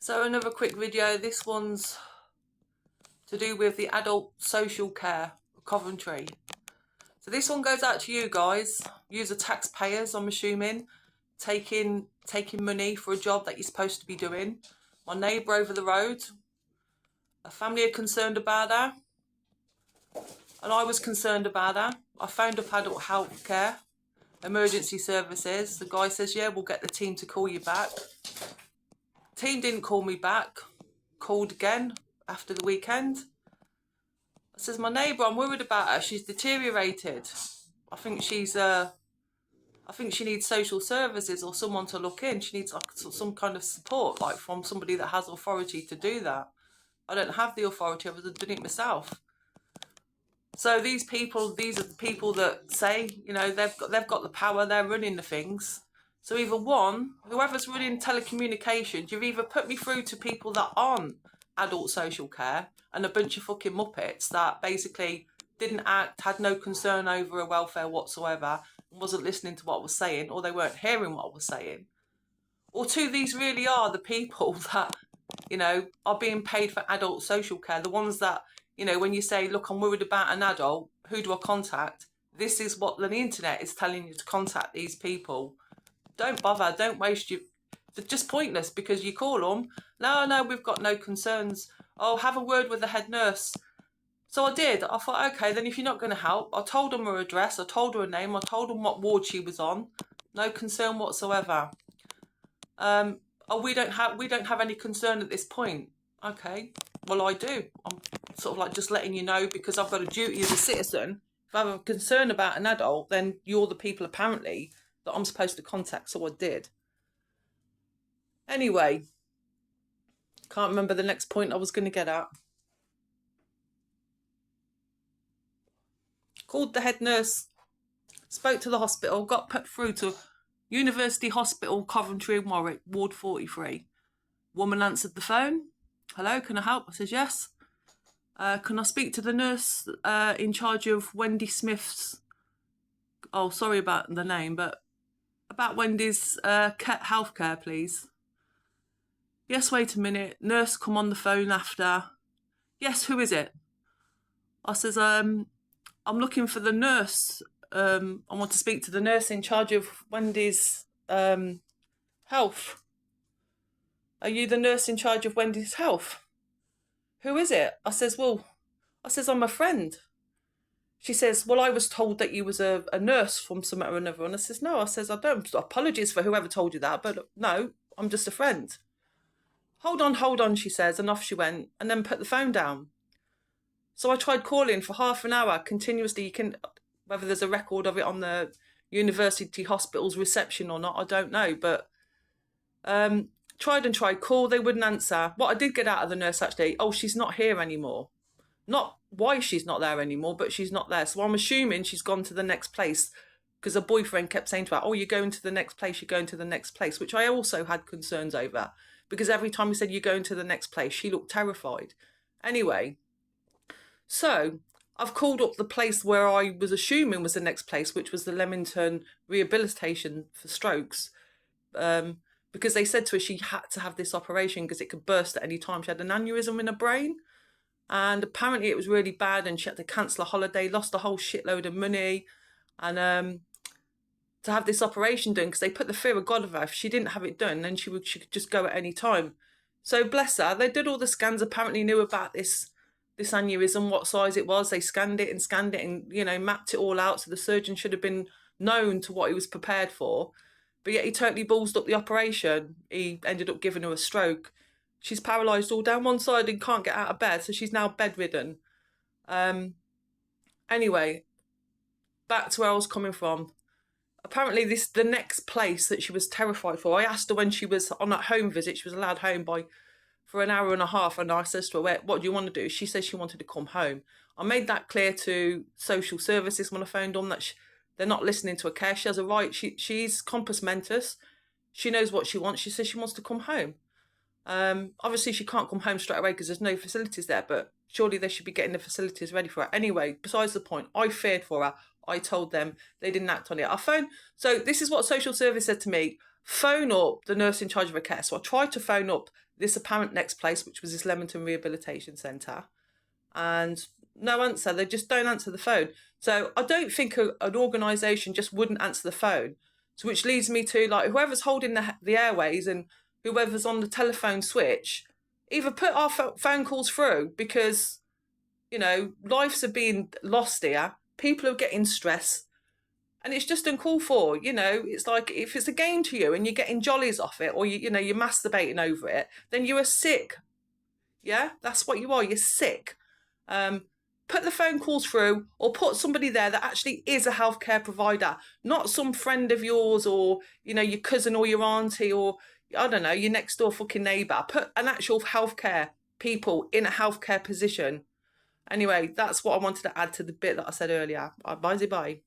So another quick video. This one's to do with the adult social care Coventry. So this one goes out to you guys. You are taxpayers, I'm assuming, taking money for a job that you're supposed to be doing. My neighbour over the road, a family are concerned about her, and I was concerned about her. I phoned up adult health care, emergency services. The guy says, yeah, we'll get the team to call you back. Team didn't call me back. Called again after the weekend. I says, my neighbour, I'm worried about her. She's deteriorated. I think she needs social services or someone to look in. She needs like some kind of support, like from somebody that has authority to do that. I don't have the authority. I was doing it myself. So these are the people that say, you know, they've got the power. They're running the things. So either one, whoever's running telecommunications, you've either put me through to people that aren't adult social care and a bunch of fucking muppets that basically didn't act, had no concern over her welfare whatsoever, and wasn't listening to what I was saying, or they weren't hearing what I was saying. Or two, these really are the people that, you know, are being paid for adult social care. The ones that, you know, when you say, look, I'm worried about an adult, who do I contact? This is what the internet is telling you to contact these people. Don't bother, don't waste your... They're just pointless because you call them. No, we've got no concerns. Oh, have a word with the head nurse. So I did. I thought, okay, then if you're not going to help, I told them her address, I told her name, I told them what ward she was on. No concern whatsoever. We don't have any concern at this point. Okay, well I do. I'm sort of like just letting you know because I've got a duty as a citizen. If I have a concern about an adult, then you're the people apparently that I'm supposed to contact, so I did. Anyway, can't remember the next point I was going to get at. Called the head nurse, spoke to the hospital, got put through to University Hospital, Coventry and Warwick, Ward 43. Woman answered the phone. Hello, can I help? I says, yes. Can I speak to the nurse in charge of Wendy Smith's... Oh, sorry about the name, but about Wendy's healthcare, please. Yes, wait a minute. Nurse come on the phone after. Yes, who is it? I says, I'm looking for the nurse. I want to speak to the nurse in charge of Wendy's health. Are you the nurse in charge of Wendy's health? Who is it? I says, I'm a friend. She says, well, I was told that you was a nurse from somewhere or another. And I says, no, I don't. Apologies for whoever told you that, but no, I'm just a friend. Hold on, she says, and off she went, and then put the phone down. So I tried calling for half an hour continuously. You can, whether there's a record of it on the University Hospital's reception or not, I don't know, but tried, call, they wouldn't answer. What I did get out of the nurse actually, oh, she's not here anymore. Not why she's not there anymore, but she's not there. So I'm assuming she's gone to the next place because her boyfriend kept saying to her, oh, you're going to the next place, you're going to the next place, which I also had concerns over because every time he said you're going to the next place, she looked terrified. Anyway, so I've called up the place where I was assuming was the next place, which was the Leamington Rehabilitation for Strokes, because they said to her she had to have this operation because it could burst at any time. She had an aneurysm in her brain, and apparently it was really bad, and she had to cancel a holiday, lost a whole shitload of money, and to have this operation done because they put the fear of God of her. If she didn't have it done, then she could just go at any time. So bless her, they did all the scans, apparently knew about this aneurysm, what size it was. They scanned it and, you know, mapped it all out. So the surgeon should have been known to what he was prepared for. But yet he totally ballsed up the operation. He ended up giving her a stroke. She's paralysed all down one side and can't get out of bed. So she's now bedridden. Anyway, back to where I was coming from. Apparently the next place that she was terrified for, I asked her when she was on that home visit, she was allowed home for an hour and a half, and I says to her, what do you want to do? She says she wanted to come home. I made that clear to social services when I phoned them that they're not listening to her care. She has a right. She's compos mentis. She knows what she wants. She says she wants to come home. Obviously, she can't come home straight away because there's no facilities there, but surely they should be getting the facilities ready for her. Anyway, besides the point, I feared for her. I told them, they didn't act on it. So this is what social service said to me. phone up the nurse in charge of her care. So I tried to phone up this apparent next place, which was this Leamington Rehabilitation Centre, and no answer. They just don't answer the phone. So I don't think an organisation just wouldn't answer the phone. So which leads me to, like, whoever's holding the airways and whoever's on the telephone switch, either put our phone calls through, because, you know, lives are being lost here. People are getting stressed. And it's just uncalled for, you know. It's like, if it's a game to you and you're getting jollies off it, or you know, you're masturbating over it, then you are sick. Yeah, that's what you are. You're sick. Put the phone calls through, or put somebody there that actually is a healthcare provider, not some friend of yours, or, you know, your cousin or your auntie, or, I don't know, your next door fucking neighbour. Put an actual healthcare people in a healthcare position. Anyway, that's what I wanted to add to the bit that I said earlier. Bye.